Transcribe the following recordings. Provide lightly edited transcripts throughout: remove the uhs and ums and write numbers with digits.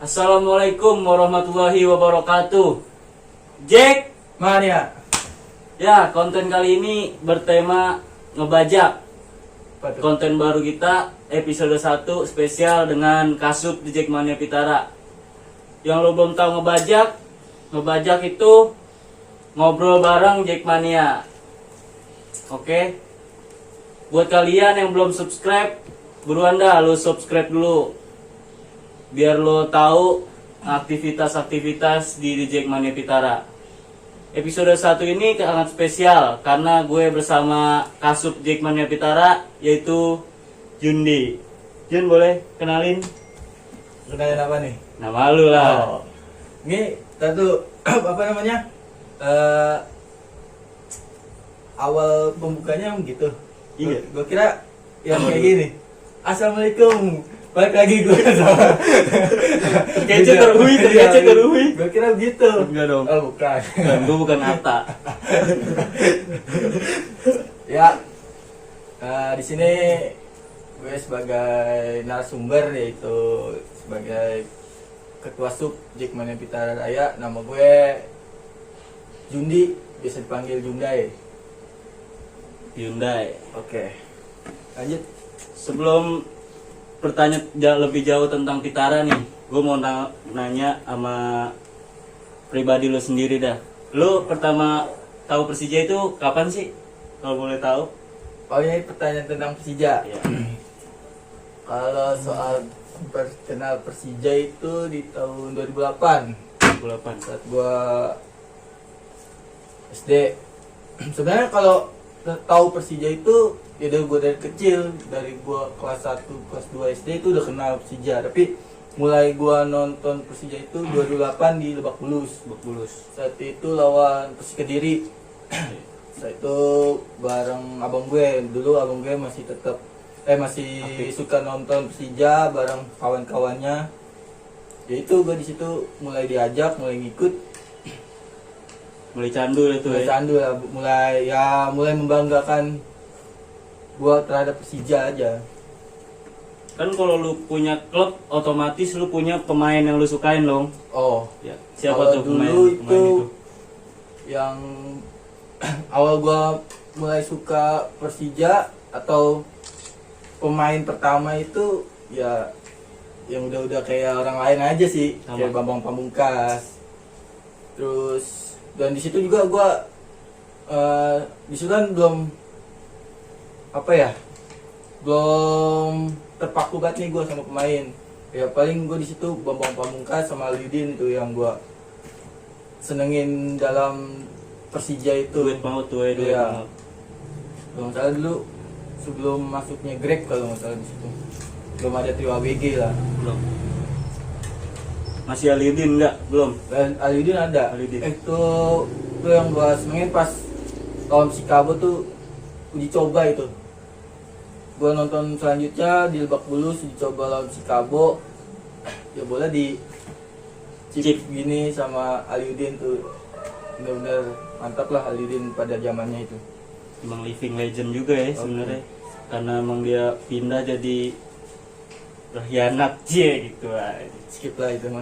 Assalamualaikum warahmatullahi wabarakatuh. Jack Mania. ya, konten kali ini bertema ngebajak. Konten baru kita episode 1 spesial dengan Kasup di Jackmania Pitara. Yang lo belum tahu ngebajak itu ngobrol bareng Jackmania. Oke. Buat kalian yang belum subscribe, buruan dah lo subscribe dulu. Biar lo tahu aktivitas-aktivitas di Jackmania Pitara. Episode 1 ini sangat spesial karena gue bersama Kasup Jackmania Pitara, yaitu Jundi. Jun, boleh kenalin? Kenalin apa nih? Nama lu lah. Ini satu apa namanya? Awal pembukanya gitu. Iya. Gue kira yang kayak gini. Assalamualaikum. Balik lagi gue sama. Terkece terhui. Gue kira begitu. Enggak dong. Oh, bukan. Gue bukan Atta. Ya. Di sini gue sebagai narasumber, yaitu sebagai ketua sub Jackmania Pitara Raya. Nama gue Jundi, bisa dipanggil Jundai. Hyundai. Oke. Lanjut. Sebelum bertanya lebih jauh tentang Pitara nih, gue mau nanya sama pribadi lo sendiri dah. Lo pertama tahu Persija itu kapan sih? Kalau boleh tahu? Oh, ini pertanyaan tentang Persija. Ya. Kalau soal kenal Persija itu di tahun 2008 2008. saat gua SD. Sebenarnya kalau tahu Persija itu ya dari gua dari kecil, dari gua kelas 1, kelas 2 SD itu udah kenal Persija. Tapi mulai gua nonton Persija itu 2008 di Lebak Bulus. Saat itu lawan Persik Kediri. Saat itu bareng abang gue. Dulu abang gue masih masih suka nonton Persija bareng kawan-kawannya. Ya itu gue di situ mulai diajak, mulai ngikut, Mulai candu itu mulai ya. candu lah, mulai membanggakan gua terhadap Persija aja. Kan kalau lu punya klub, otomatis lu punya pemain yang lu sukain dong. Oh, Ya. Siapa kalau tuh pemain dulu pemain itu itu? yang awal gua mulai suka Persija atau pemain pertama itu ya yang udah kayak orang lain aja sih. Sama. Kayak Bambang Pamungkas. Terus dan di situ juga gua di situ kan belum terpaku banget nih gue sama pemain. Ya paling gue di situ Bambang Pamungkas sama Alidin itu yang gue senengin dalam Persija itu. Duit maut tuh ya, duit Iya. maut. Kalau nggak salah dulu sebelum masuknya Greg, kalau nggak salah di situ belum ada trio ABG lah. Belum. Masih Alidin enggak? Belum. Dan Alidin ada. Alidin. Itu yang gue senengin pas lawan Chicago tuh uji coba itu. Gue nonton selanjutnya di Lebak Bulus uji coba lawan Chicago. Ya bola di chip gini sama Alidin tuh bener-bener mantap lah Alidin pada zamannya itu. Emang living legend juga ya sebenarnya. Karena emang dia pindah jadi berkhianat gitu aja. Skip lah itu mah.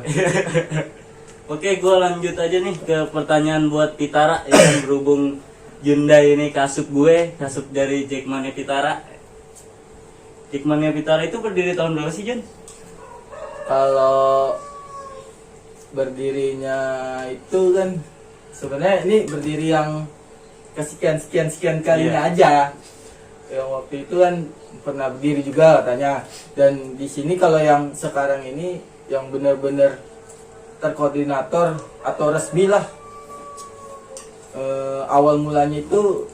Oke, gue lanjut aja nih ke pertanyaan buat Pitara yang berhubung Hyundai ini Kasup dari Jackmania Pitara. Jackmania Pitara itu berdiri tahun berapa sih, Jun? Kalau berdirinya itu kan sebenarnya ini berdiri yang kesekian kalinya aja. Yang waktu itu kan pernah berdiri juga katanya. Dan di sini kalau yang sekarang ini yang benar-benar terkoordinator atau resmi lah. Awal mulanya itu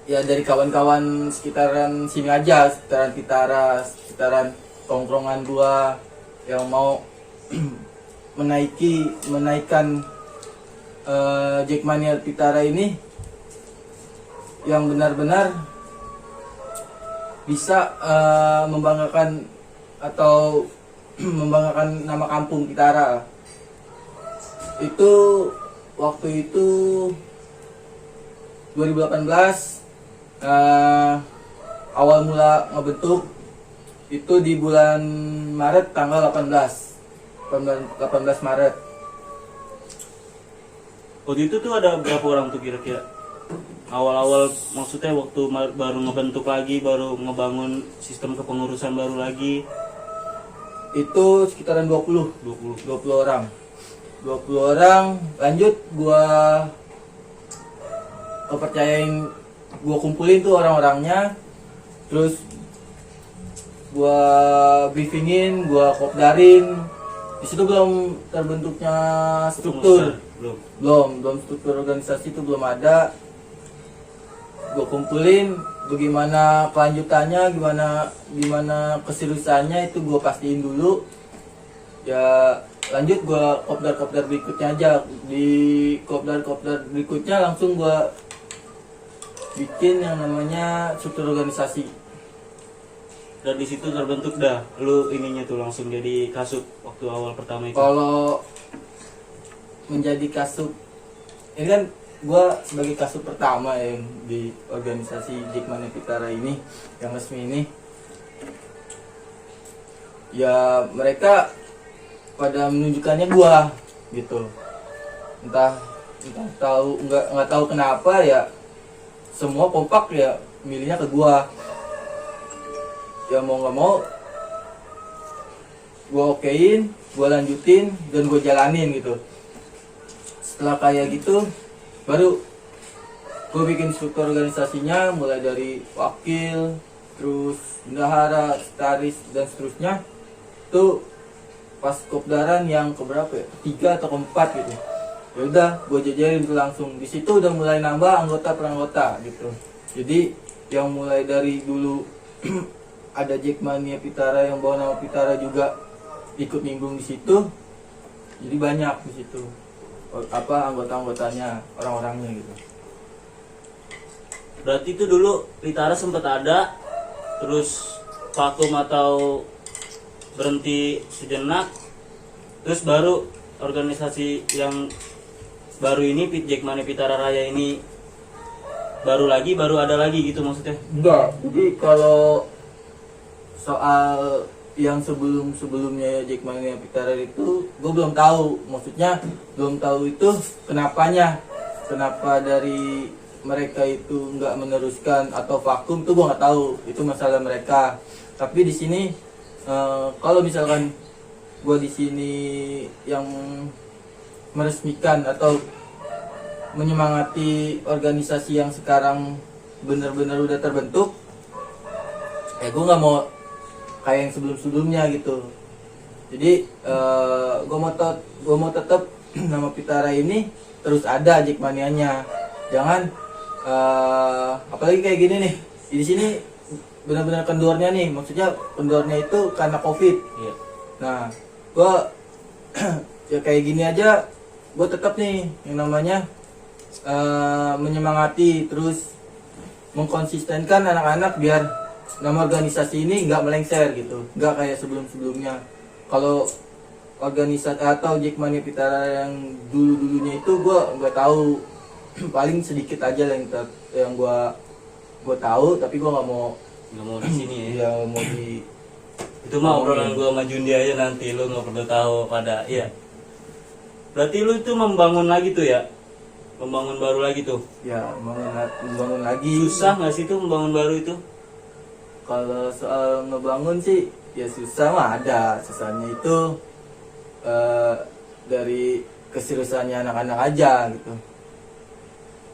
ya dari kawan-kawan sekitaran sini aja, sekitaran Pitara, sekitaran tongkrongan gua yang mau menaikkan Jackmania Pitara ini yang benar-benar bisa membanggakan atau membanggakan nama kampung Pitara. Itu waktu itu 2018 awal mula ngebentuk itu di bulan Maret tanggal 18. 18 Maret. Waktu itu tuh ada berapa orang tuh kira-kira? Awal-awal maksudnya waktu baru ngebentuk lagi, baru ngebangun sistem kepengurusan baru lagi. Itu sekitaran 20 orang. 20 orang. Lanjut gua kepercayain, gua kumpulin tuh orang-orangnya. Terus gua briefingin, gua kopdarin. Di situ belum terbentuknya struktur. Belum struktur organisasi itu belum ada. Gue kumpulin bagaimana kelanjutannya, gimana keseriusannya itu gue pastiin dulu. Ya lanjut gue kopdar berikutnya aja. Di kopdar berikutnya langsung gue bikin yang namanya struktur organisasi. Dan di situ terbentuk dah lu ininya tuh langsung jadi kasub waktu awal pertama itu. Kalau menjadi kasub ini kan gue sebagai kasub pertama yang di organisasi Jackmania Pitara ini yang resmi ini, ya mereka pada menunjukkannya gue gitu, entah tahu nggak tahu kenapa ya semua kompak ya milihnya ke gue, ya mau nggak mau gue okein, gue lanjutin dan gue jalanin gitu. Setelah kayak gitu baru gue bikin struktur organisasinya, mulai dari wakil, terus bendahara, sekretaris dan seterusnya. Tuh pas kopdaran yang keberapa ya, 3 atau 4 gitu. Ya udah gue jajarin tuh langsung. Di situ udah mulai nambah anggota per anggota gitu. Jadi yang mulai dari dulu ada Jackmania Pitara yang bawa nama Pitara juga ikut nimbrung di situ. Jadi banyak di situ anggota-anggotanya, orang-orangnya gitu. Berarti itu dulu Pitara sempat ada, terus vakum atau berhenti sejenak, terus baru organisasi yang baru ini Jackmania Pitara Raya ini baru ada lagi gitu maksudnya? Enggak, jadi kalau soal yang sebelumnya Jackmania Pitara itu gue belum tahu, maksudnya belum tahu itu kenapa dari mereka itu nggak meneruskan atau vakum tuh gue nggak tahu, itu masalah mereka. Tapi di sini kalau misalkan gue di sini yang meresmikan atau menyemangati organisasi yang sekarang benar-benar udah terbentuk, ya gue nggak mau kayak yang sebelum-sebelumnya gitu. Jadi gue mau tetap nama Pitara ini terus ada Jackmanianya. Jangan apalagi kayak gini nih. Di sini benar-benar kendornya nih. Maksudnya kendornya itu karena Covid. Iya. Nah, gue ya kayak gini aja. Gue tetap nih yang namanya menyemangati, terus mengkonsistenkan anak-anak biar nama organisasi ini nggak melengsar gitu, nggak kayak sebelum-sebelumnya. Kalau organisasi atau Jackmania Pitara yang dulunya itu gue nggak tahu, paling sedikit aja yang gue tahu, tapi gue nggak mau di sini ya. Ya mau di Itu mah obrolan gue sama Jundi aja, nanti lu nggak perlu tahu pada iya. Berarti lu itu membangun lagi tuh ya, membangun baru lagi tuh. ya membangun lagi. Susah nggak sih tuh membangun baru itu? Kalau soal ngebangun sih ya susah mah ada. Susahnya itu dari keseriusannya anak-anak aja gitu.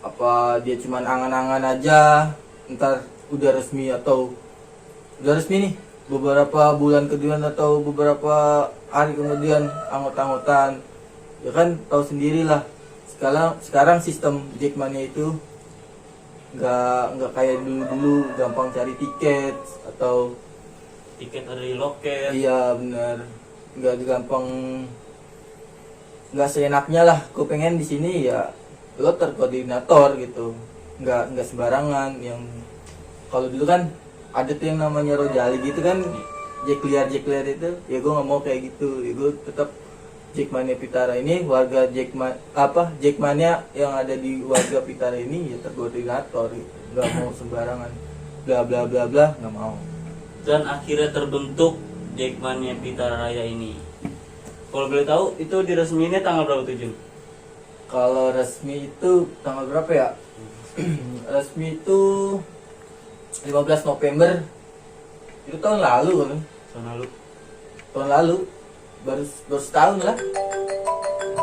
Apa dia cuman angan-angan aja, ntar udah resmi nih beberapa bulan kemudian atau beberapa hari kemudian anggota-anggotaan. Ya kan tahu sendirilah sekarang sistem Jackmania itu nggak kayak dulu gampang cari tiket atau Tiket ada di loket. iya benar, nggak gampang, nggak seenaknya lah. Gue pengen di sini ya lo terkoordinator gitu, nggak sembarangan. Yang kalau dulu kan ada tuh yang namanya Rojali gitu kan, Jack Clear itu ya gue nggak mau kayak gitu. Ya gue tetap Jackmania Pitara ini warga Jackmania yang ada di warga Pitara ini ya terkoordinator gitu. Nggak mau sembarangan bla bla bla bla, nggak mau. Dan akhirnya terbentuk Jackmania Pitara Raya ini. Kalau boleh tahu itu diresmiinnya tanggal berapa tuh Jun? Kalau resmi itu tanggal berapa ya? Resmi itu 15 November. Itu tahun lalu kan? Tahun lalu. Tahun lalu. Baru setahun lah.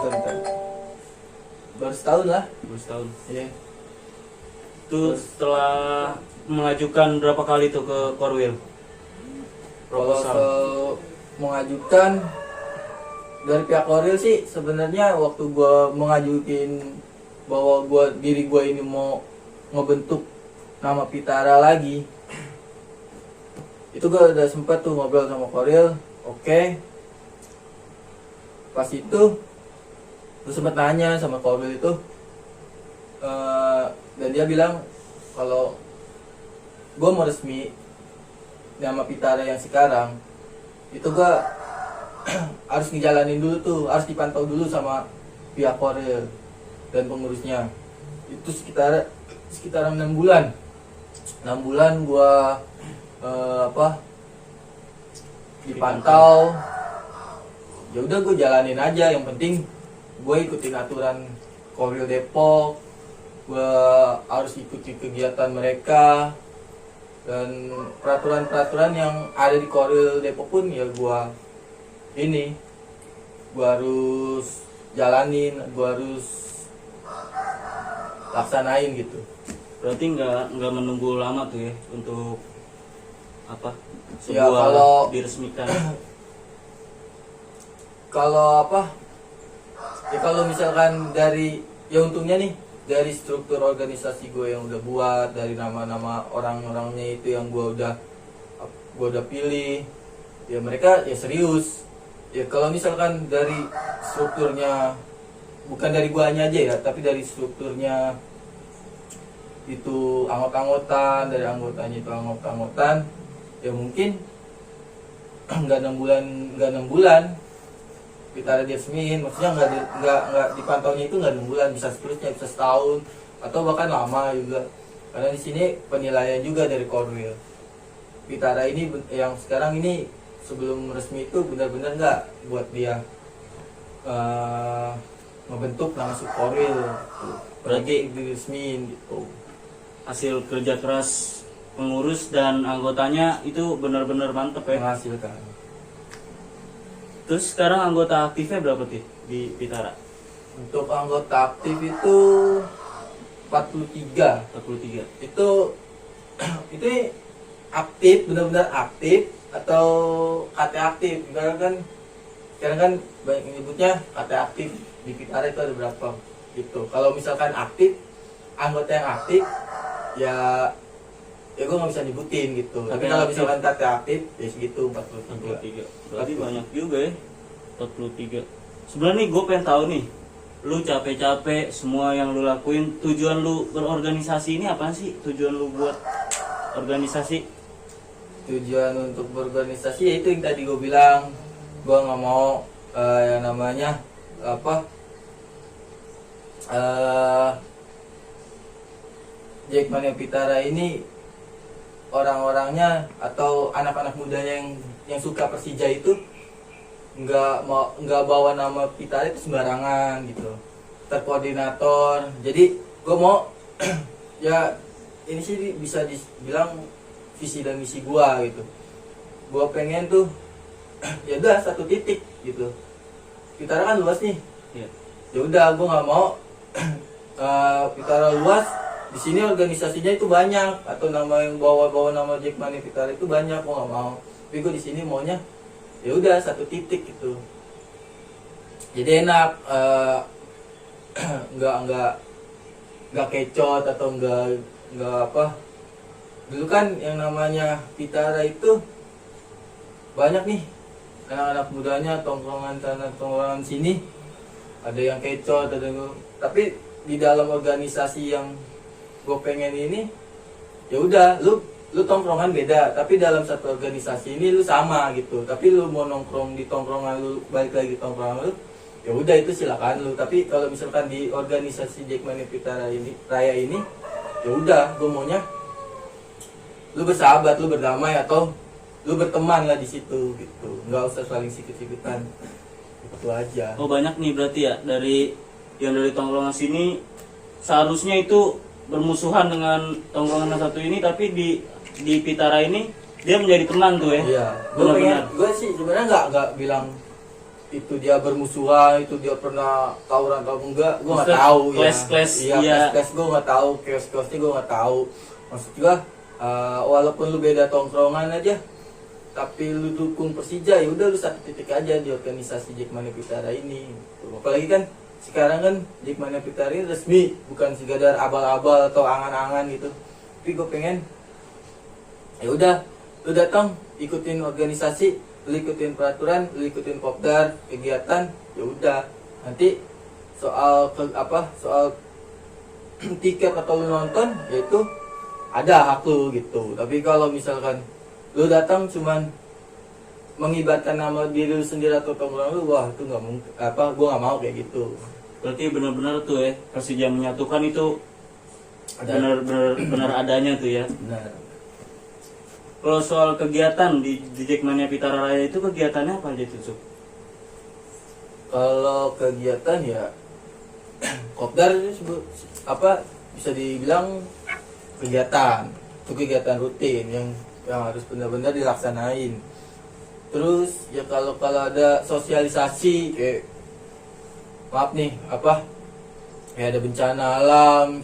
Bentar. Baru setahun lah. Baru setahun. Iya. Itu setelah mengajukan berapa kali tuh ke Korwil? Kalau mengajukan dari pihak Koril sih sebenarnya waktu gua mengajukin bahwa diri gua ini mau ngebentuk nama Pitara lagi, itu gua udah sempat tuh ngobrol sama Koril. Oke. Pas itu gua sempat nanya sama Koril itu, dan dia bilang kalau gua mau resmi nama Pitara yang sekarang itu gua harus ngejalanin dulu tuh, harus dipantau dulu sama pihak Koril dan pengurusnya. Itu sekitar 6 bulan. 6 bulan gua dipantau. Ya udah gua jalanin aja, yang penting gua ikutin aturan Koril Depok. Gua harus ikuti kegiatan mereka dan peraturan-peraturan yang ada di Koril Depok pun ya gua harus jalanin, gua harus laksanain gitu. Berarti nggak menunggu lama tuh ya untuk apa? Ya, Sebuah diresmikan. Kalau misalkan dari, ya untungnya nih dari struktur organisasi gue yang udah buat, dari nama-nama orang-orangnya itu yang gue udah pilih, ya mereka ya serius. Ya kalau misalkan dari strukturnya, bukan dari guanya aja ya, tapi dari strukturnya itu anggota-anggotan, dari anggotanya itu anggota-anggotan, ya mungkin nggak 6 bulan kita ada diresmiin. Maksudnya nggak dipantaunya itu nggak 6 bulan, bisa seterusnya, bisa setahun atau bahkan lama juga, karena di sini penilaian juga dari Korwil. Pitara ini yang sekarang ini sebelum resmi itu benar-benar nggak buat dia membentuk langsung Korwil, berarti diresmiin gitu. Hasil kerja keras pengurus dan anggotanya itu benar-benar mantep ya. Menghasilkan. Terus sekarang anggota aktifnya berapa tuh di Pitara? Untuk anggota aktif itu 43. 43. Itu aktif, benar-benar aktif atau KT aktif. Sekarang kan banyak menyebutnya KT aktif. Di Pitara itu ada berapa gitu. Kalau misalkan aktif, anggota yang aktif ya gue nggak bisa nyebutin gitu. Tapi kalau misalkan KT aktif ya segitu 43. Berarti banyak juga ya. 43. Sebenarnya nih gue pengen tahu nih, lu capek-capek semua yang lu lakuin, tujuan lu berorganisasi ini apa sih? Tujuan lu buat organisasi? Tujuan untuk berorganisasi ya itu yang tadi gue bilang, gue nggak mau yang namanya Jackmania Pitara ini orang-orangnya atau anak-anak mudanya yang suka Persija itu nggak bawa nama Pitara itu sembarangan gitu, terkoordinator. Jadi gue mau ya ini sih bisa dibilang visi dan misi gua gitu. Gua pengen tuh ya udah satu titik gitu. Pitara kan luas nih. Iya. Ya udah gua nggak mau Pitara luas, di sini organisasinya itu banyak atau nama yang bawa nama Jackmania Pitara itu banyak, gua nggak mau. Tapi gua di sini maunya ya udah satu titik gitu. Jadi enak, nggak kecot atau nggak dulu kan yang namanya Pitara itu banyak nih anak-anak mudanya, tongkrongan sana tongkrongan sini, ada yang kecot, tapi di dalam organisasi yang gue pengen ini ya udah lu tongkrongan beda, tapi dalam satu organisasi ini lu sama gitu. Tapi lu mau nongkrong di tongkrongan lu, balik lagi tongkrongan lu, ya udah itu silakan lu. Tapi kalau misalkan di organisasi Jackmania Pitara ini Raya ini, ya udah gue maunya lu bersahabat, lu berdamai atau lu berteman lah di situ gitu, nggak usah saling sikut-sikutan. itu aja. Oh banyak nih berarti ya dari tongkrongan sini seharusnya itu bermusuhan dengan tongkrongan yang satu ini, tapi di Pitara ini dia menjadi teman tuh ya. Iya, gue sih sebenarnya nggak bilang itu dia bermusuhan, itu dia pernah tawuran atau enggak, gue nggak tahu ya. Clash gue nggak tahu, chaos-chaosnya gue nggak tahu. Maksud gue, walaupun lu beda tongkrongan aja, tapi lu dukung Persija, ya udah lu satu titik aja di organisasi Jackmania Pitara ini. Apalagi kan sekarang kan Jackmania Pitara ini resmi, bukan sekadar abal-abal atau angan-angan gitu. Tapi gue pengen, ya udah, lu datang ikutin organisasi, lu ikutin peraturan, lu ikutin kopdar, kegiatan, ya udah. Nanti soal tiket atau lu nonton, yaitu ada hak lu gitu. Tapi kalau misalkan lu datang cuman mengibarkan nama diri lu sendiri atau tongkrongan lu, wah itu nggak mungkin, gue nggak mau kayak gitu. Berarti benar-benar tuh ya Persija menyatukan itu benar adanya tuh ya. Benar. Kalau soal kegiatan di Jackmania Pitara Raya itu kegiatannya apa aja tuh, Sob? Kalau kegiatan ya kopdar itu bisa dibilang kegiatan, itu kegiatan rutin yang harus benar-benar dilaksanain. Terus ya kalau ada sosialisasi kayak maaf nih kayak ada bencana alam,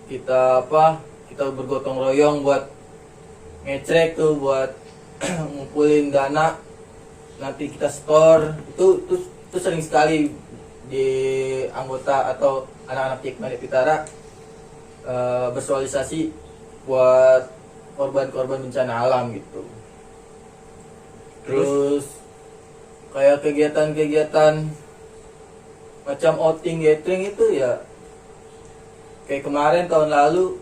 kita bergotong royong buat ngecek tuh, buat ngumpulin dana, nanti kita store. Itu sering sekali di anggota atau anak-anak Jackmania Pitara bersosialisasi buat korban-korban bencana alam gitu. Terus kayak kegiatan-kegiatan macam outing gathering itu ya kayak kemarin tahun lalu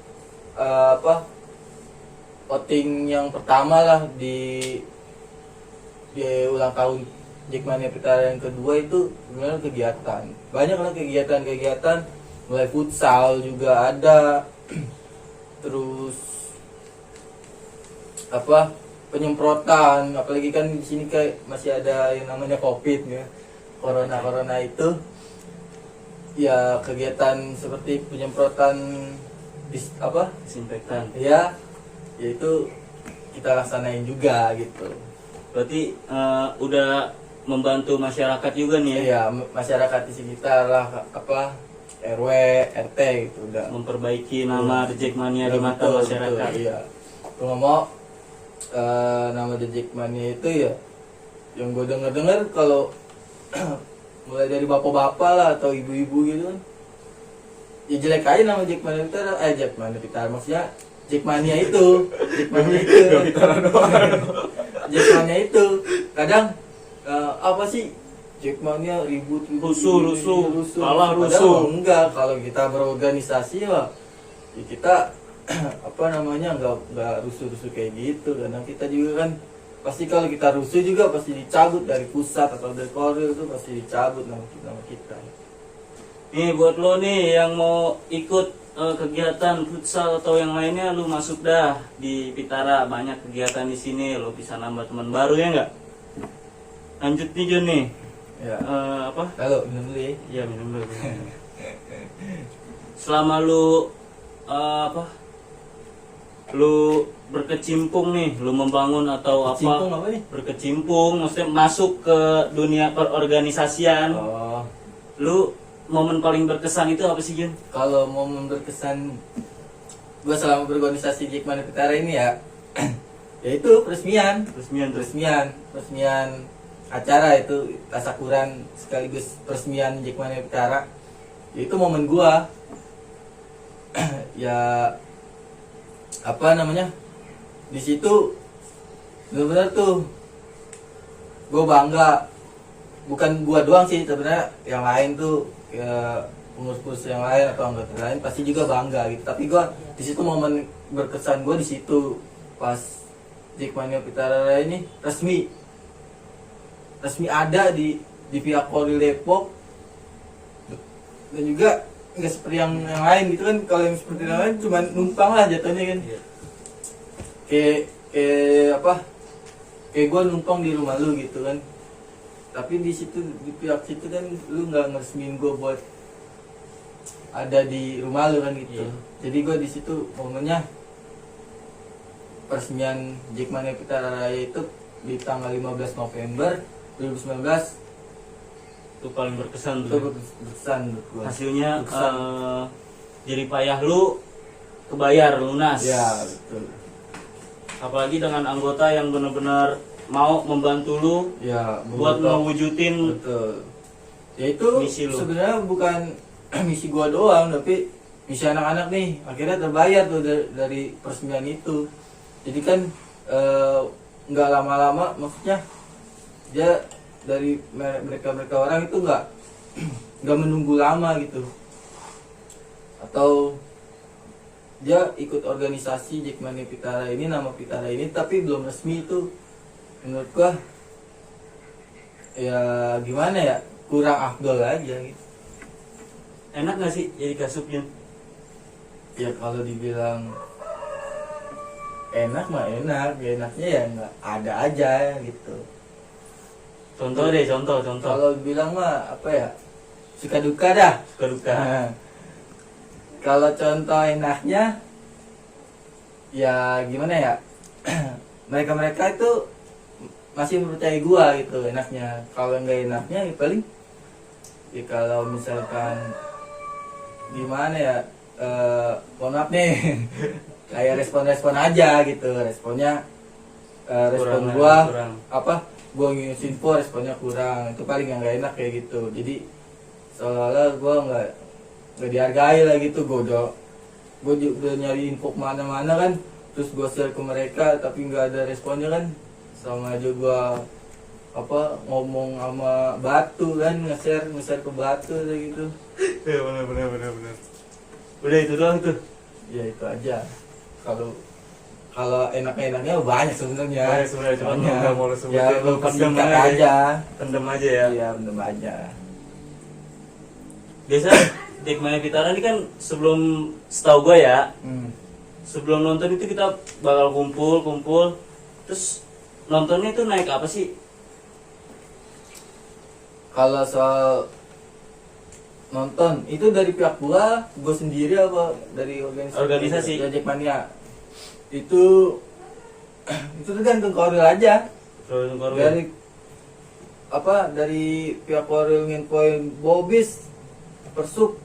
outing yang pertama lah di ulang tahun Jackmania Pitara yang kedua itu sebenarnya kegiatan. Banyak lah kegiatan-kegiatan, mulai futsal juga ada. Terus penyemprotan, apalagi kan di sini kayak masih ada yang namanya Covid ya. Corona itu ya kegiatan seperti penyemprotan disinfektan. Ya itu kita laksanain juga gitu. Berarti udah membantu masyarakat juga nih ya. Iya, masyarakat di sekitar lah RW, RT gitu udah Memperbaiki nama The Jackmania di mata masyarakat. Iya. Kalau mau nama The Jackmania itu ya yang gue dengar kalau mulai dari bapak-bapak lah atau ibu-ibu gitu kan, ya jelek aja nama Jackmania Pitara, maksudnya Jackmania itu Jackmania itu kadang Jackmania ribut rusuh kalah rusuh. Padahal enggak, kalau kita berorganisasi lah ya kita nggak rusuh kayak gitu. Karena kita juga kan pasti kalau kita rusuh juga pasti dicabut dari pusat atau dari koril, itu pasti dicabut nama kita. Nih buat lo nih yang mau ikut kegiatan futsal atau yang lainnya, lu masuk dah di Pitara, banyak kegiatan di sini, lo bisa nambah teman baru ya nggak? Lanjut nih Jun nih. Ya. Halo, minum dulu ya. Iya minum dulu. Selama lu lu berkecimpung nih, lu membangun atau berkecimpung, maksudnya masuk ke dunia perorganisasian. Lu momen paling berkesan itu apa sih Jun? Kalau momen berkesan gue selama berorganisasi Jackmania Pitara ini ya yaitu peresmian acara itu tasakuran sekaligus peresmian Jackmania Pitara. Itu momen gue ya di situ benar-benar tuh gue bangga, bukan gue doang sih sebenarnya, yang lain tuh ya pengurus-pengurus yang lain atau anggota lain pasti juga bangga gitu. Tapi gue di situ momen berkesan gue di situ pas Jackmania Pitara ini resmi ada di pihak Polri Depok, dan juga nggak seperti yang lain gitu kan. Kalau yang seperti yang lain cuma numpang lah jatuhnya kan. Kayak gue numpang di rumah lu gitu kan. tapi di situ di pihak situ kan lu nggak ngeresmin gue buat ada di rumah lu kan gitu. Iya. Jadi gue di situ momennya peresmian Jackmania Pitara Raya itu di tanggal 15 November 2019. Itu paling berkesan Itu tuh. berkesan menurut gue. Hasilnya Berkesan. jerih payah lu kebayar lunas. Ya betul. Apalagi dengan anggota yang benar-benar mau membantu lu Ya buat betul. mewujudin Betul. Ya itu Misi lu. sebenarnya bukan misi gua doang, tapi misi anak-anak nih. Akhirnya terbayar tuh dari peresmian itu. Jadi kan nggak lama-lama, maksudnya dia dari mereka orang itu nggak menunggu lama gitu. Atau dia ikut organisasi Jackmania Pitara ini, nama Pitara ini, tapi belum resmi. Itu menurut gua ya gimana ya, kurang afdol aja gitu. enak gak sih jadi kasupnya? Ya kalau dibilang enak mah enak, ya enaknya ya nggak ada aja gitu. Contoh deh, contoh. Kalau bilang mah apa ya, suka duka dah. Suka duka. Nah, kalau contoh enaknya ya gimana ya, mereka itu masih mempercayai gua gitu enaknya. Kalau nggak enaknya ya paling ya kalau misalkan gimana ya, mohon maaf nih, kayak respon aja gitu, responnya respon gua kurang. apa, gua ngisi info responnya kurang, itu paling yang nggak enak kayak gitu. Jadi seolah-olah gua nggak dihargai lah gitu. Gua udah nyari info kemana-mana kan, terus gua share ke mereka tapi nggak ada responnya kan, sama aja gua apa ngomong sama batu kan, nge-share ke batu kayak gitu. Ya benar. Udah itu doang tuh. Ya itu aja. Kalau enak-enaknya banyak sebenarnya. Banyak sebenarnya, cuma Banyak. nggak mau lu sebutin, Ya lu lu pendem persingkat aja. aja. Pendem aja ya. Iya pendem aja. Biasa Jackmania Pitara ini kan sebelum, setahu gue ya, sebelum nonton itu kita bakal kumpul. Terus nontonnya itu naik apa sih? Kalau soal nonton itu dari pihak gua sendiri apa dari Organisasi. Jackmania itu tergantung koril aja. Dari apa, dari pihak koril nginfoin Bobis Persuk,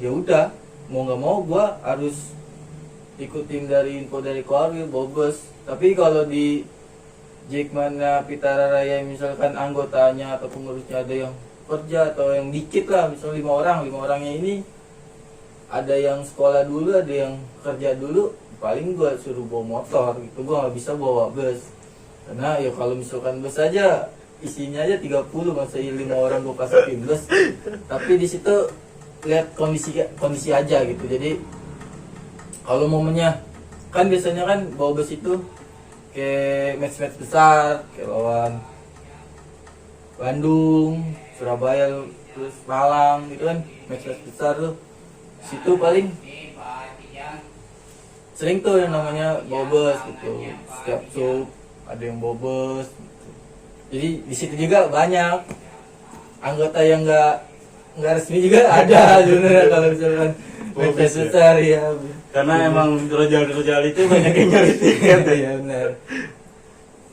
ya udah mau nggak mau gua harus ikutin dari info dari koril Bobis. Tapi kalau di Jackmania Pitara Raya misalkan anggotanya atau pengurusnya ada yang kerja atau yang dikit lah, misalnya 5 orangnya ini ada yang sekolah dulu, ada yang kerja dulu, paling gua suruh bawa motor gitu, gua nggak bisa bawa bus. Karena ya kalau misalkan bus aja isinya aja 30, masa 5 orang gua masukin bus. Tapi di situ lihat kondisi aja gitu. Jadi kalau momennya kan biasanya kan bawa bus itu kayak match besar, kayak lawan Bandung, Surabaya, terus Malang gitu kan, match besar tuh. Situ paling sering tuh yang namanya bobes gitu. Setiap sub ada yang bobes gitu. Jadi di situ juga banyak anggota yang nggak resmi juga ada sebenarnya kalau misalkan match Bobes ya? besar ya. Karena emang rojal itu banyak yang nyari tiket. Iya benar.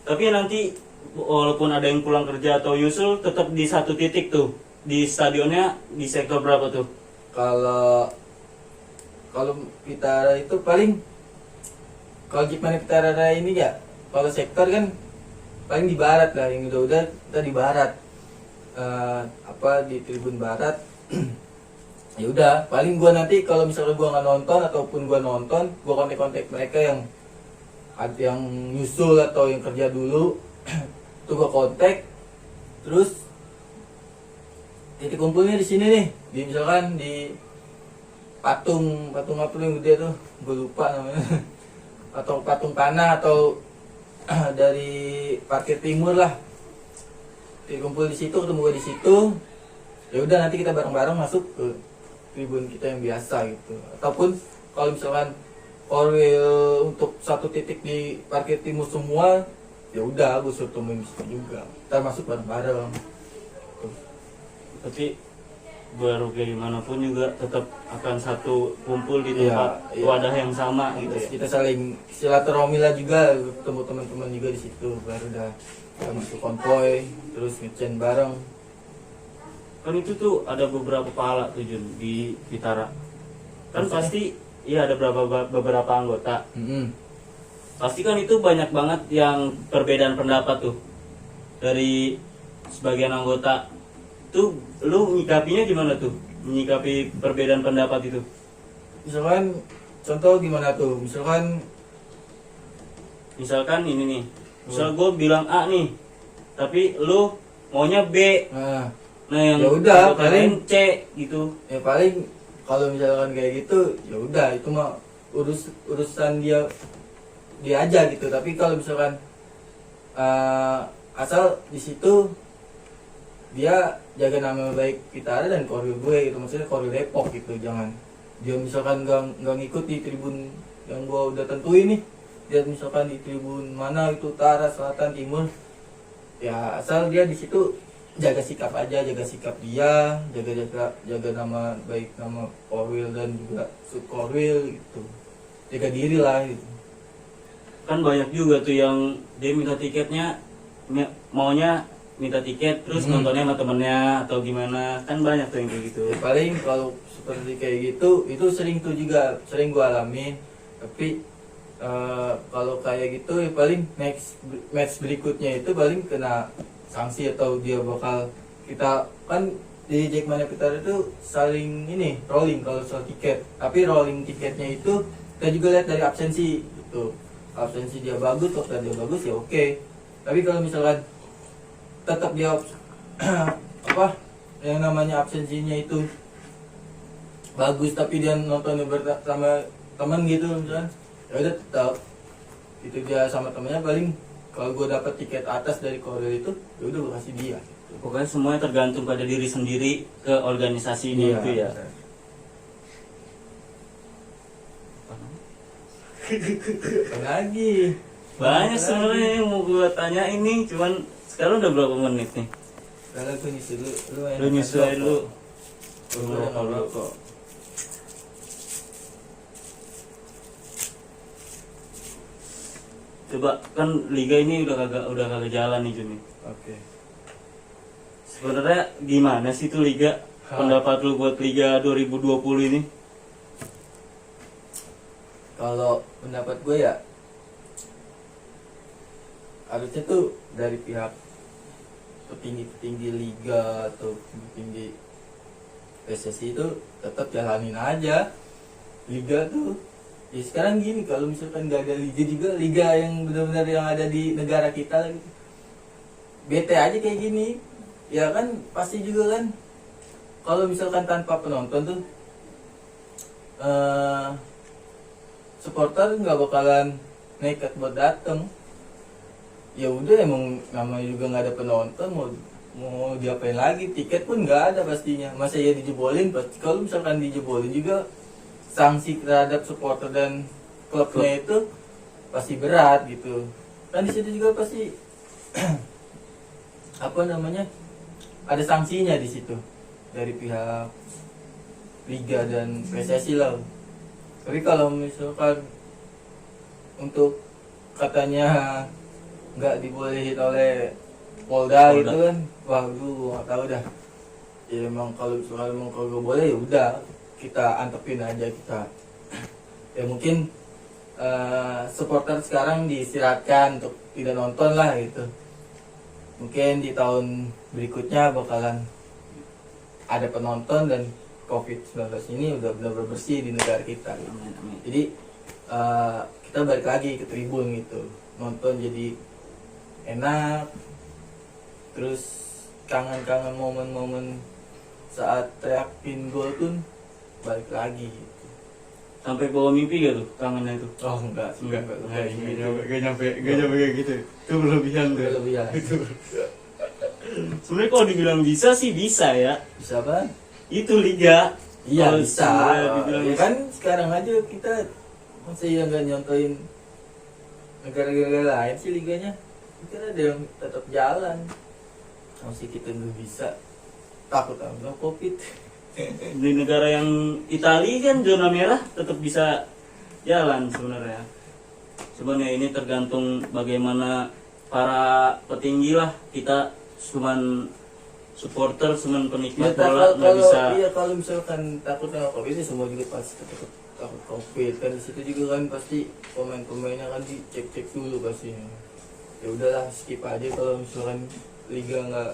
Tapi nanti walaupun ada yang pulang kerja atau nyusul, tetap di satu titik tuh. Di stadionnya di sektor berapa tuh? Kalau Pitara itu paling, kalau Jackmania Pitara Raya ini ya, kalau sektor kan paling di barat lah, yang udah kita di barat, apa di tribun barat. Ya udah, paling gua nanti kalau misalnya gua nggak nonton ataupun gua nonton, gua kontak mereka yang ada yang nyusul atau yang kerja dulu. Tuh gua kontak, terus titik kumpulnya di sini nih, di misalkan di patung apa yang gede tuh, gue lupa namanya. Atau patung tanah atau dari parkir timur lah. Dikumpul di situ, ketemu gue di situ. Ya udah nanti kita bareng-bareng masuk ke tribun kita yang biasa gitu. Ataupun kalau misalkan korwil untuk satu titik di parkir timur semua, ya udah gue suruh temuin di situ juga, ntar masuk bareng-bareng. Tapi baru kayak gimana pun juga tetap akan satu kumpul di Iya, tempat iya. wadah yang sama gitu Terus ya. kita saling silaturahmi lah juga, ketemu teman-teman juga di situ, baru udah kita masuk konvoy, terus ngecen bareng. Kan itu tuh ada beberapa pahala tuh Jun di Pitara. Kan Maksudnya? pasti iya ada beberapa anggota. Mm-mm. Pasti kan itu banyak banget yang perbedaan pendapat tuh dari sebagian anggota. Tuh lu nyikapinya gimana tuh? Menyikapi perbedaan pendapat itu? Misalkan contoh gimana tuh, Misalkan ini nih, misal gue bilang A nih, tapi lu maunya B. nah Nah yang Ya udah, anggota lain C gitu. ya paling kalau misalkan kayak gitu ya udah itu mah urusan dia aja gitu. Tapi kalau misalkan asal di situ dia jaga nama baik Pitara dan korwil gue gitu, maksudnya korwil Depok gitu. Jangan dia misalkan nggak ngikut di tribun yang gue udah tentuin nih, dia misalkan di tribun mana itu, utara, selatan, timur, ya asal dia di situ jaga sikap aja, jaga sikap dia, jaga nama baik nama korwil dan juga sub korwil gitu, jaga diri lah gitu. Kan banyak juga tuh yang dia minta tiketnya maunya minta tiket terus nontonnya sama temennya atau gimana, kan banyak tuh yang kayak gitu. Ya paling kalau seperti kayak gitu itu sering gue alamin. Tapi kalau kayak gitu ya paling next match berikutnya itu paling kena sanksi atau dia bakal, kita kan di Jackmania Pitara itu saling ini rolling kalau soal tiket. Tapi rolling tiketnya itu kita juga lihat dari absensi gitu. Absensi dia bagus, kalau dia bagus ya oke. Tapi kalau misalkan tetap dia apa yang namanya absensinya itu bagus tapi dia nontonnya sama teman gitu misalkan, ya udah tetap itu dia sama temennya. Paling kalau gue dapat tiket atas dari korwil itu ya udah gue kasih dia. Pokoknya semuanya tergantung pada diri sendiri ke organisasi ini itu ya. Apa lagi? Banyak sebenarnya yang mau gue tanya ini, cuman sekarang udah berapa menit nih? Kalau gue nyusul Lu nyusul dulu. Lu rokok. Coba kan liga ini udah kagak jalan nih Juni. Oke. Sebenarnya gimana sih tuh liga? Pendapat lu buat liga 2020 ini? Kalau pendapat gue ya harusnya tuh dari pihak petinggi liga atau petinggi PSSI itu tetap jalanin aja liga tuh. Ya sekarang gini, kalau misalkan nggak ada liga juga, liga yang benar-benar yang ada di negara kita gitu, bete aja kayak gini ya kan. Pasti juga kan kalau misalkan tanpa penonton tuh supporter nggak bakalan nekat buat dateng. Ya udah, emang namanya juga nggak ada penonton, mau diapain lagi, tiket pun nggak ada pastinya. Masa ya dijebolin? Pasti kalau misalkan dijebolin juga sanksi terhadap supporter dan klubnya itu pasti berat gitu kan. Di situ juga pasti apa namanya, ada sanksinya di situ dari pihak liga dan PSSI lah. Tapi kalau misalkan untuk katanya nggak dibolehin oleh Polda gitu kan, wah gue nggak tahu dah. Ya emang kalau misalkan emang kalau boleh ya udah kita antepin aja kita. Ya mungkin supporter sekarang diistirahatkan untuk tidak nonton lah gitu. Mungkin di tahun berikutnya bakalan ada penonton dan COVID-19 ini udah benar-benar bersih di negara kita gitu. Jadi kita balik lagi ke tribun gitu, nonton jadi enak, terus kangen-kangen momen-momen saat teriakin gol pun balik lagi gitu. Sampai bawa mimpi gak tuh kangennya itu? Oh enggak nyampe kayak gitu. Itu berlebihan tuh. Berlebihan. Sebenarnya kalau dibilang bisa sih bisa ya. Bisa banget. Itu liga. Iya Kalau bisa. sebenarnya dibilang Ya bisa. kan sekarang aja kita masih yang nggak nyontoin negara-negara lain sih liganya. Mungkin ada yang tetap jalan, masih kita nggak bisa, takut sama covid. Di negara yang Italia kan zona merah tetap bisa jalan sebenarnya. Sebenarnya ini tergantung bagaimana para petinggi lah. Kita cuman supporter, cuman penikmat bola nggak bisa. Iya, kalau misalkan takut sama covid ini semua juga pasti takut covid kan. Di situ juga kan pasti pemain-pemainnya kan dicek dulu pastinya. Ya udahlah, skip aja kalau misalkan liga nggak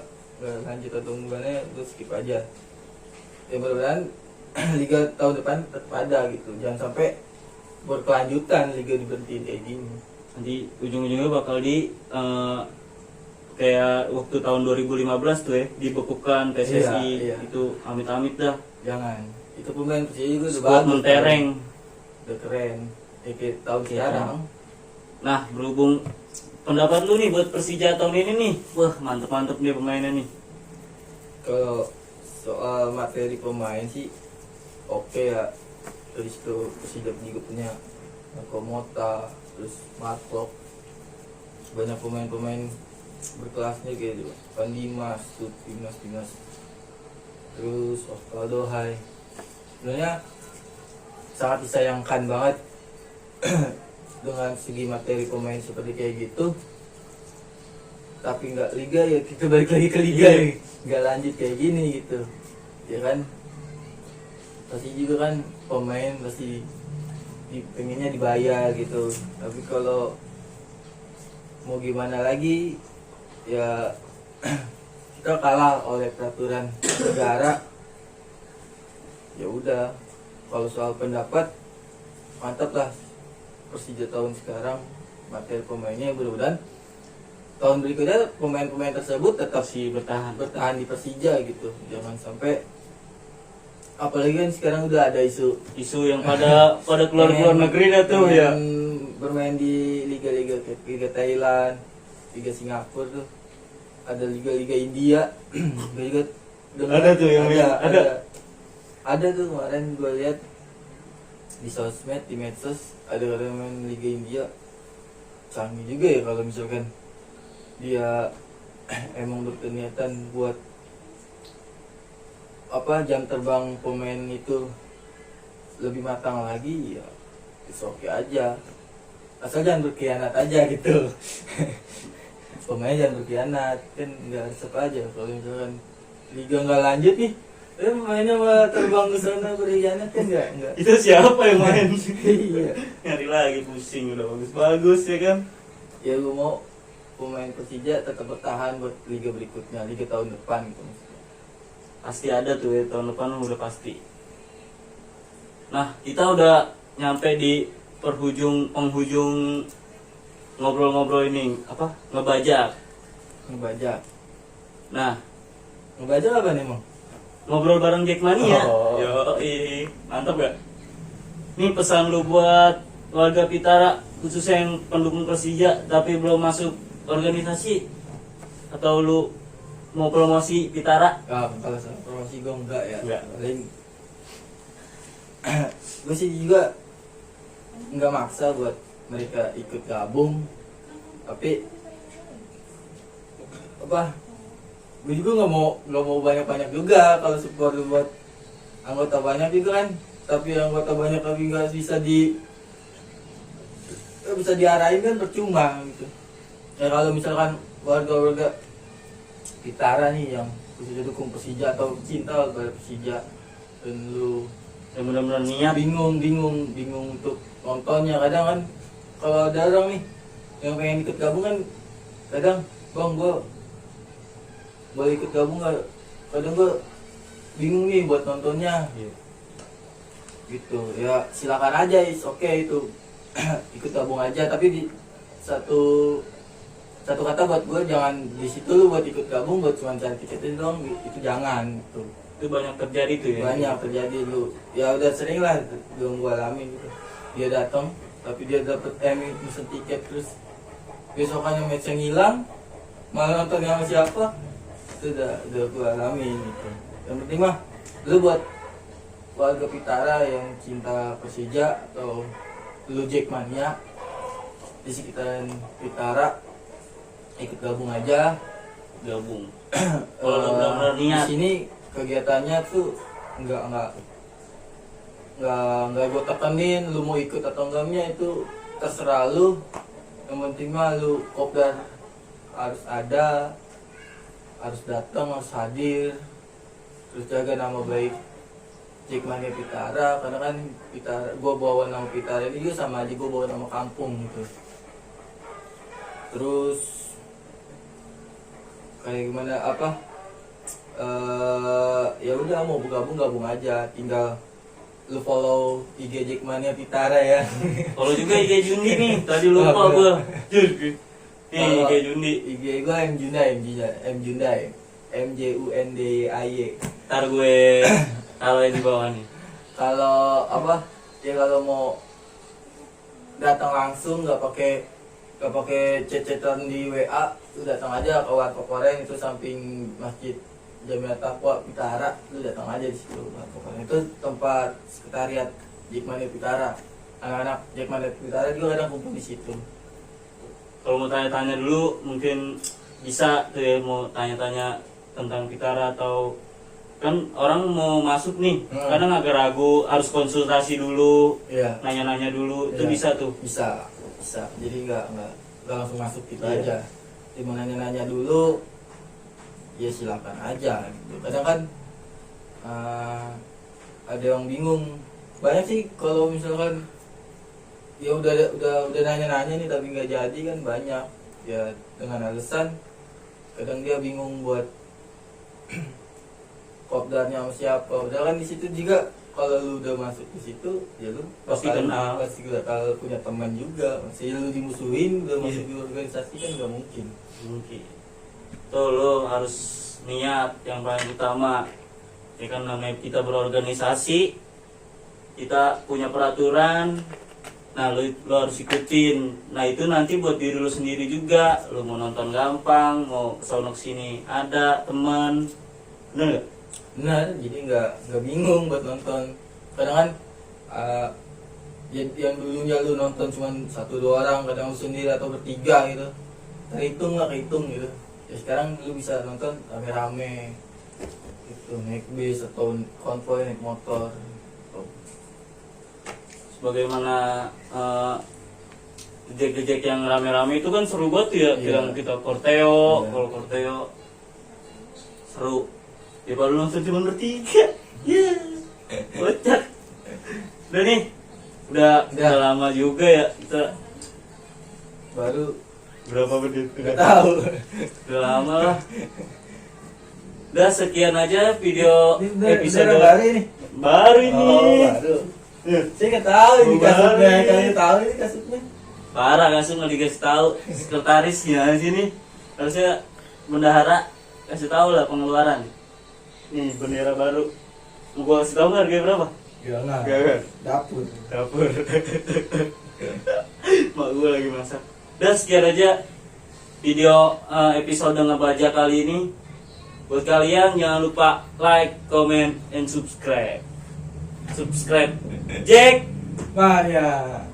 lanjut atau enggaknya, itu skip aja. Ya mudah-mudahan liga tahun depan tetap ada gitu, jangan sampai berkelanjutan liga diberhentiin kayak gini. Nanti ujung-ujungnya bakal kayak waktu tahun 2015 tuh ya, dibekukan PSSI. Iya. Itu amit-amit dah. Jangan, itu pemain Persija juga udah Squad bagus, mentereng. udah keren ya, kayak tahun sekarang. Nah, berhubung pendapat lu nih buat Persija tahun ini nih, wah mantep-mantep nih pemainnya nih. Kalau soal materi pemain sih oke ya. Terus itu Persija juga punya Komota, terus Marklock, banyak pemain-pemain berkelasnya kayak gitu. Van Dimas tuh, Dimas, terus Osvaldo Hai. Sebenarnya sangat disayangkan banget dengan segi materi pemain seperti kayak gitu, tapi nggak liga ya, kita balik lagi ke liga nih, nggak lanjut kayak gini gitu ya kan. Pasti juga kan pemain pasti pengennya dibayar gitu, tapi kalau mau gimana lagi ya, kita kalah oleh peraturan negara. Ya udah, kalau soal pendapat mantap lah Persija tahun sekarang, materi pemainnya mudah-mudahan tahun berikutnya pemain-pemain tersebut tetap Masih bertahan. di Persija gitu. Jangan sampai, apalagi kan sekarang udah ada isu Yang pada keluar negeri dah tuh ya. bermain di liga-liga kayak Liga Thailand, Liga Singapura tuh, ada liga-liga India. Liga Ada tuh yang ada tuh kemarin gue lihat di sosmed, di medsos, ada orang main Liga India. Canggih juga ya kalau misalkan dia emang berniatan buat jam terbang pemain itu lebih matang lagi, ya it's okay aja, asal jangan berkhianat aja gitu. Pemain jangan berkhianat kan, nggak resep aja kalau misalkan liga nggak lanjut nih, pemainnya malah terbang ke sana berkhianat kan, nggak. Itu siapa yang main? Iya. Nyari lagi pusing, udah bagus ya kan. Ya gue mau pemain Persija tetap bertahan buat liga berikutnya, liga tahun depan gitu. Pasti ada tuh ya, tahun depan udah pasti. Nah, kita udah nyampe di penghujung ngobrol-ngobrol ini, ngebajak. Nah, Ngebajak apa nih, Mang? ngobrol bareng Jackmania. Oh. Yo, mantap gak? Ini pesan lu buat warga Pitara, khususnya yang pendukung Persija tapi belum masuk organisasi, atau lu mau promosi Pitara? Kalau soal promosi gue enggak ya. Enggak. Paling gue sih juga nggak maksa buat mereka ikut gabung, tapi gue juga nggak mau banyak juga. Kalau support buat anggota banyak juga kan, tapi anggota banyak tapi nggak bisa diarahin kan percuma gitu ya. Kalau misalkan warga Pitara nih yang khususnya dukung Persija atau cinta kepada Persija, dan lu Yang benar-benar niat. bingung untuk nontonnya, kadang kan kalau ada orang nih yang pengen ikut gabung kan, kadang bang gua boleh ikut gabung nggak, kadang gua bingung nih buat nontonnya gitu ya. Silakan aja, oke itu ikut gabung aja, tapi di satu kata buat gue, jangan di situ lu buat ikut gabung buat cuma cari tiketnya doang, itu jangan gitu. Itu banyak terjadi tuh ya. Banyak terjadi lu ya, udah sering lah belum gue alamin gitu. Dia datang tapi dia dapet mesen tiket, terus besokannya match yang hilang, malah nonton sama siapa, itu udah gue alamin gitu. Yang penting mah lu buat warga Pitara yang cinta Persija atau lu Jackmania di sekitaran Pitara, ikut gabung aja. Gabung. Kalau lu benar-benar Di niat. sini kegiatannya tuh nggak gue tekenin lu mau ikut atau enggaknya, itu terserah lu. Yang penting mah lu kopdar harus ada, harus datang, harus hadir, terus jaga nama baik Jackmania Pitara, karena kan Pitara, gue bawa nama Pitara ini juga sama aja gue bawa nama kampung gitu. Terus kayak gimana apa, ya udah mau gabung aja, tinggal lu follow IG Jackmania Pitara ya. Kalau juga IG Jundi nih, tadi lupa gua. Nih IG Jundi. IG gue M Jundai, MJUNDAY. Ntar gue taruhin di bawah nih. Kalau apa ya, kalau mau datang langsung nggak pakai cecetan di WA, lu datang aja ke Warkop Koreng, itu samping Masjid Jamiah Taqwa Pitara, lu datang aja di situ. Warkop Koreng itu tempat sekretariat Jackmania Pitara. Anak-anak Jackmania Pitara juga kadang kumpul di situ. Kalau mau tanya-tanya dulu mungkin bisa tuh ya, mau tanya-tanya tentang Pitara, atau kan orang mau masuk nih, kadang agak ragu, harus konsultasi dulu, Iya. nanya-nanya dulu, itu Iya. bisa tuh. Bisa. Jadi nggak langsung masuk gitu Iya. aja. Cuma nanya-nanya dulu, ya silakan aja gitu. Kadang kan ada yang bingung. Banyak sih kalau misalkan ya udah nanya-nanya nih tapi nggak jadi kan, banyak ya dengan alasan kadang dia bingung buat kopdarnya sama siapa. Padahal kan di situ juga kalau lu udah masuk ke situ ya lu Pasti kenal. pasti kalau punya teman juga. Masih lu dimusuhin udah masuk di organisasi kan nggak mungkin. Mungkin tuh lo harus niat yang paling utama ya kan, namanya kita berorganisasi, kita punya peraturan, nah lo harus ikutin. Nah itu nanti buat diri lo sendiri juga, lo mau nonton gampang, mau kesana sini ada teman, bener nggak? Benar, jadi nggak bingung buat nonton. Kadang kan yang dulunya lu nonton cuma 1-2 orang, kadang lu sendiri atau bertiga gitu, terhitung nggak kehitung gitu. Ya sekarang lu bisa nonton rame-rame gitu, naik bis atau konvoy naik motor gitu. Sebagaimana jejak-jejak yang rame-rame itu kan seru banget tuh ya. Iya. Yang kita korteo, Iya. kalau korteo seru. Ya baru nonton cuma bertiga. Ya. Bocah. Udah nih. Udah lama juga ya kita. Baru Berapa menit? nggak tahu. Udah lama lah. Udah sekian aja video episode baru ini. baru ini. Oh, baru. Saya nggak tahu ini Oh, baru. kasutnya, kalian tahu ini kasutnya. Parah, langsung nggak dikasih tahu. Sekretarisnya sini harusnya bendahara kasih tahu lah pengeluaran. Nih bendera baru. Mau gua kasih tahu nggak harganya berapa? Jangan. Jangan. Dapur. Dapur. Mak gua lagi masak. Dan sekian aja video episode ngebaca kali ini. Buat kalian jangan lupa like, comment, and subscribe. Subscribe. Jack Mania.